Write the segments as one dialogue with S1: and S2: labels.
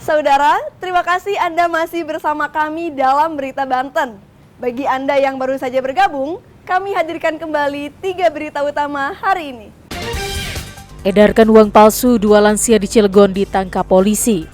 S1: Saudara, terima kasih Anda masih bersama kami dalam Berita Banten. Bagi Anda yang baru saja bergabung, kami hadirkan kembali 3 berita utama hari ini.
S2: Edarkan uang palsu, 2 lansia di Cilegon ditangkap polisi.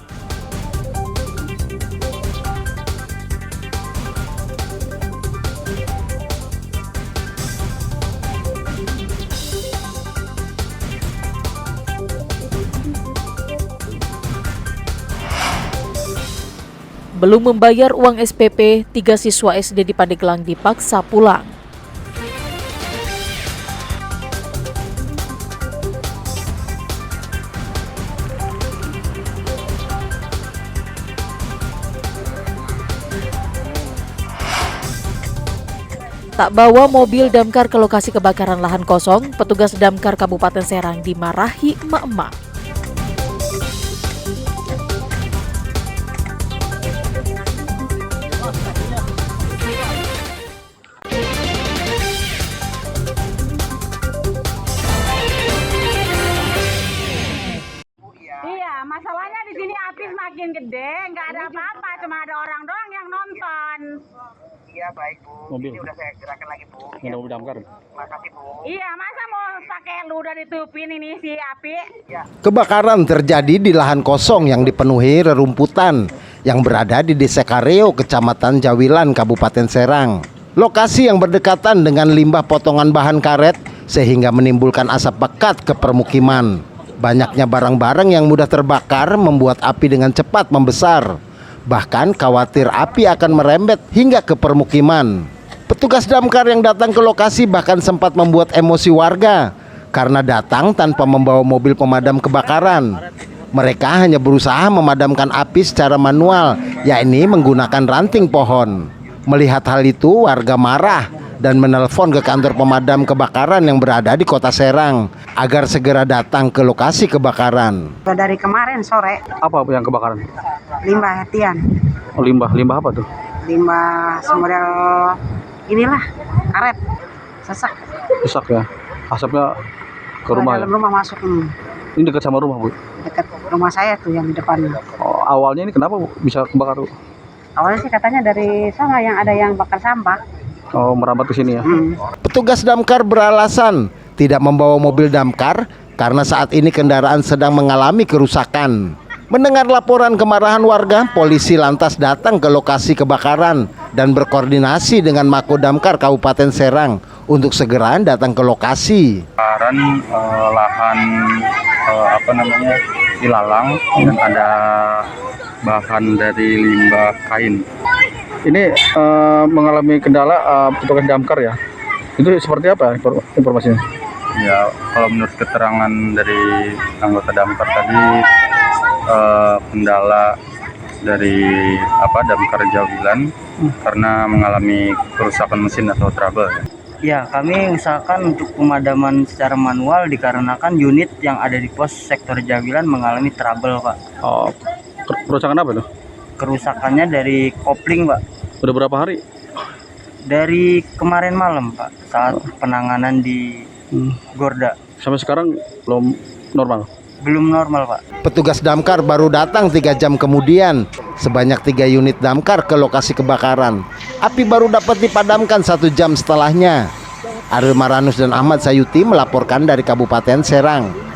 S2: Belum membayar uang SPP, 3 siswa SD di Pandeglang dipaksa pulang. Tak bawa mobil damkar ke lokasi kebakaran lahan kosong, petugas damkar Kabupaten Serang dimarahi emak-emak.
S3: Iya, masalahnya di sini api semakin gede, nggak ada apa-apa, cuma ada orang doang yang nonton.
S4: Iya baik Bu,
S5: Mobil.
S4: ini udah saya gerakan lagi Bu.
S5: Nggak ada mobil damkar.
S4: Makasih Bu.
S3: Iya, masa mau pakai ludah ditutupin ini si api?
S6: Kebakaran terjadi di lahan kosong yang dipenuhi rerumputan yang berada di Desa Kareo, Kecamatan Jawilan, Kabupaten Serang. Lokasi yang berdekatan dengan limbah potongan bahan karet sehingga menimbulkan asap pekat ke permukiman. Banyaknya barang-barang yang mudah terbakar membuat api dengan cepat membesar. Bahkan khawatir api akan merembet hingga ke permukiman. Petugas damkar yang datang ke lokasi bahkan sempat membuat emosi warga karena datang tanpa membawa mobil pemadam kebakaran. Mereka hanya berusaha memadamkan api secara manual, yakni menggunakan ranting pohon. Melihat hal itu, warga marah dan menelpon ke kantor pemadam kebakaran yang berada di Kota Serang agar segera datang ke lokasi kebakaran.
S3: Dari kemarin sore,
S5: Apa yang kebakaran?
S3: limbah hetian,
S5: Oh, limbah apa tuh?
S3: limbah semodel inilah, karet, sesak.
S5: Rusak ya. Asapnya ke rumah ya.
S3: Dalam rumah masuk,
S5: Ini dekat sama rumah, Bu.
S3: dekat rumah saya tuh yang di depannya.
S5: Oh, awalnya ini kenapa, Bu, bisa kebakar, Bu?
S3: Awalnya sih katanya dari sana yang ada yang bakar sampah.
S5: Oh, merambat ke sini ya.
S6: Petugas damkar beralasan tidak membawa mobil damkar karena saat ini kendaraan sedang mengalami kerusakan. Mendengar laporan kemarahan warga, polisi lantas datang ke lokasi kebakaran dan berkoordinasi dengan Mako Damkar Kabupaten Serang untuk segera datang ke lokasi.
S7: Kebakaran lahan ilalang dan ada bahan dari limbah kain.
S5: Ini mengalami kendala petugas damkar ya. Itu seperti apa informasinya?
S7: Ya, kalau menurut keterangan dari anggota damkar tadi, kendala dari damkar Jawilan karena mengalami kerusakan mesin atau trouble.
S8: Ya, kami usahakan untuk pemadaman secara manual dikarenakan unit yang ada di pos sektor Jawilan mengalami trouble, Pak.
S5: Oh, kerusakan apa tuh?
S8: Kerusakannya dari kopling, Pak.
S5: Udah berapa hari?
S8: Dari kemarin malam, Pak, saat penanganan di Gorda.
S5: Sampai sekarang belum normal.
S8: Belum normal, Pak.
S6: Petugas damkar baru datang 3 jam kemudian. Sebanyak 3 unit damkar ke lokasi kebakaran. Api baru dapat dipadamkan 1 jam setelahnya. Ariel Maranus dan Ahmad Sayuti melaporkan dari Kabupaten Serang.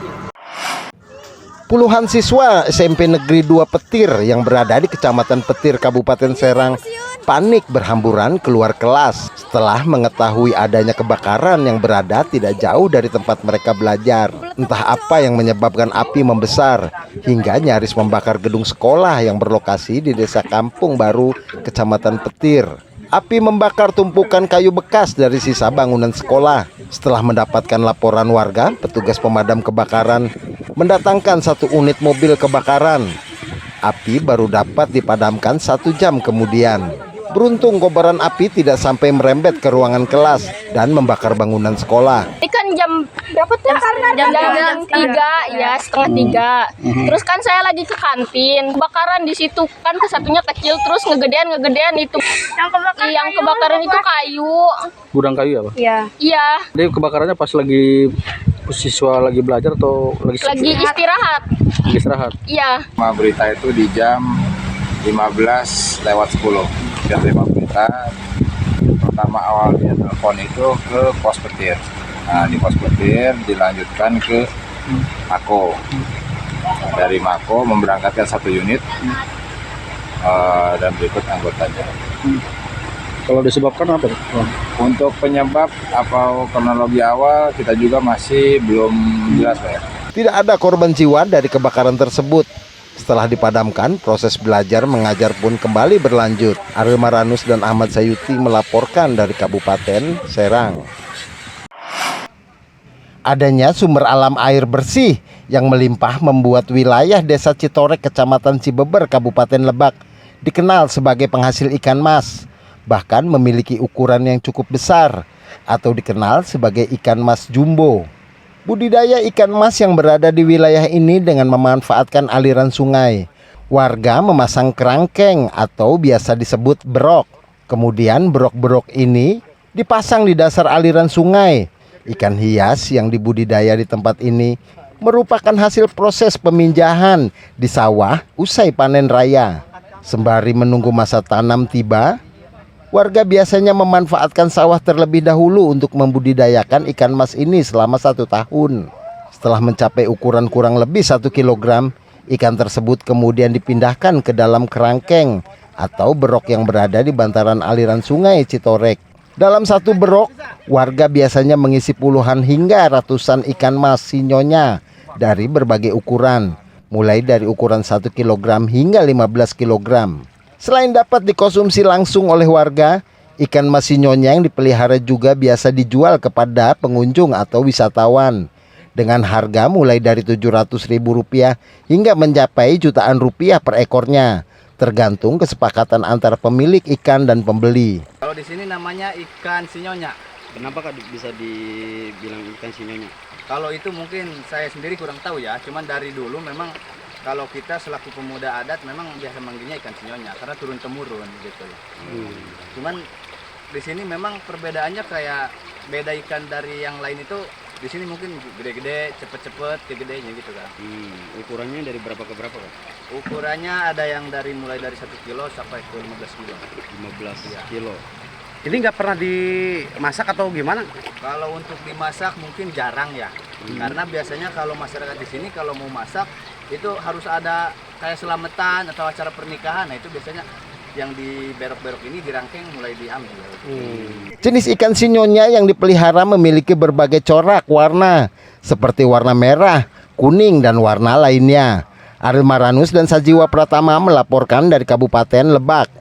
S6: Puluhan siswa SMP Negeri 2 Petir yang berada di Kecamatan Petir, Kabupaten Serang panik berhamburan keluar kelas setelah mengetahui adanya kebakaran yang berada tidak jauh dari tempat mereka belajar. Entah apa yang menyebabkan api membesar hingga nyaris membakar gedung sekolah yang berlokasi di Desa Kampung Baru, Kecamatan Petir. Api membakar tumpukan kayu bekas dari sisa bangunan sekolah. Setelah mendapatkan laporan warga, petugas pemadam kebakaran mendatangkan 1 unit mobil kebakaran. Api baru dapat dipadamkan 1 jam kemudian. Beruntung kobaran api tidak sampai merembet ke ruangan kelas dan membakar bangunan sekolah.
S9: Ini kan jam berapa tuh? Jam 3 ya, setengah 3. Terus kan saya lagi ke kantin, kebakaran di situ kan, kesatunya kecil terus ngegedean itu. Yang kebakaran itu kayu.
S5: Gudang kayu ya, Pak?
S9: Iya.
S5: Jadi kebakarannya pas lagi siswa lagi belajar atau lagi
S9: istirahat.
S5: lagi istirahat?
S9: Iya.
S7: Berita itu di jam 15:10. Jam 5 berita. Pertama awalnya telepon itu ke pos petir. Nah, di pos petir dilanjutkan ke Mako. Dari Mako memberangkatkan 1 unit dan berikut anggotanya.
S5: Kalau disebabkan apa?
S7: Untuk penyebab atau kronologi awal kita juga masih belum jelas, Pak.
S6: Tidak ada korban jiwa dari kebakaran tersebut. Setelah dipadamkan, proses belajar mengajar pun kembali berlanjut. Ariel Maranus dan Ahmad Sayuti melaporkan dari Kabupaten Serang. Adanya sumber alam air bersih yang melimpah membuat wilayah Desa Citorek, Kecamatan Cibeber, Kabupaten Lebak dikenal sebagai penghasil ikan mas. Bahkan memiliki ukuran yang cukup besar atau dikenal sebagai ikan mas jumbo. Budidaya ikan mas yang berada di wilayah ini dengan memanfaatkan aliran sungai. Warga memasang kerangkeng atau biasa disebut berok. Kemudian berok-berok ini dipasang di dasar aliran sungai. Ikan hias yang dibudidaya di tempat ini merupakan hasil proses peminjahan di sawah usai panen raya. Sembari menunggu masa tanam tiba, warga biasanya memanfaatkan sawah terlebih dahulu untuk membudidayakan ikan mas ini selama 1 tahun. Setelah mencapai ukuran kurang lebih 1 kilogram, ikan tersebut kemudian dipindahkan ke dalam kerangkeng atau berok yang berada di bantaran aliran sungai Citorek. Dalam 1 berok, warga biasanya mengisi puluhan hingga ratusan ikan mas sinyonya dari berbagai ukuran, mulai dari ukuran 1 kilogram hingga 15 kilogram. Selain dapat dikonsumsi langsung oleh warga, ikan mas sinyonya yang dipelihara juga biasa dijual kepada pengunjung atau wisatawan dengan harga mulai dari Rp700.000 hingga mencapai jutaan rupiah per ekornya, tergantung kesepakatan antara pemilik ikan dan pembeli.
S8: Kalau di sini namanya ikan sinyonya. Kenapa Kak bisa dibilang ikan sinyonya? Kalau itu mungkin saya sendiri kurang tahu ya, cuman dari dulu memang kalau kita selaku pemuda adat memang biasa manggilnya ikan sinyonya karena turun temurun gitu loh. Cuman di sini memang perbedaannya kayak beda ikan dari yang lain itu, di sini mungkin gede-gede, cepet-cepet kegedenya gitu kan. Ukurannya dari berapa ke berapa Kak? Ukurannya ada yang mulai dari 1 kilo sampai ke 15 kilo. 15 kilo.
S10: Ini nggak pernah dimasak atau gimana?
S8: Kalau untuk dimasak mungkin jarang ya, karena biasanya kalau masyarakat di sini kalau mau masak itu harus ada kayak selamatan atau acara pernikahan. Nah itu biasanya yang di berok-berok ini dirangkeng mulai diambil.
S6: Jenis ikan sinyonya yang dipelihara memiliki berbagai corak warna seperti warna merah, kuning, dan warna lainnya. Ariel Maranus dan Sajiwa Pratama melaporkan dari Kabupaten Lebak.